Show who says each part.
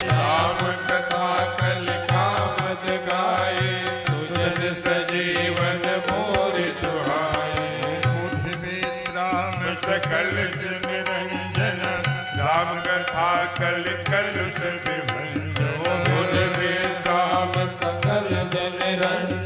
Speaker 1: राम कथा कलिकामद गाए, सुजन सजीवन मोर सुहाए।
Speaker 2: बुद्धि विश्राम
Speaker 1: सकल जन रंजन, राम कथा कल कलुष विभंजन। बुद्धि विश्राम सकल जन रंजन,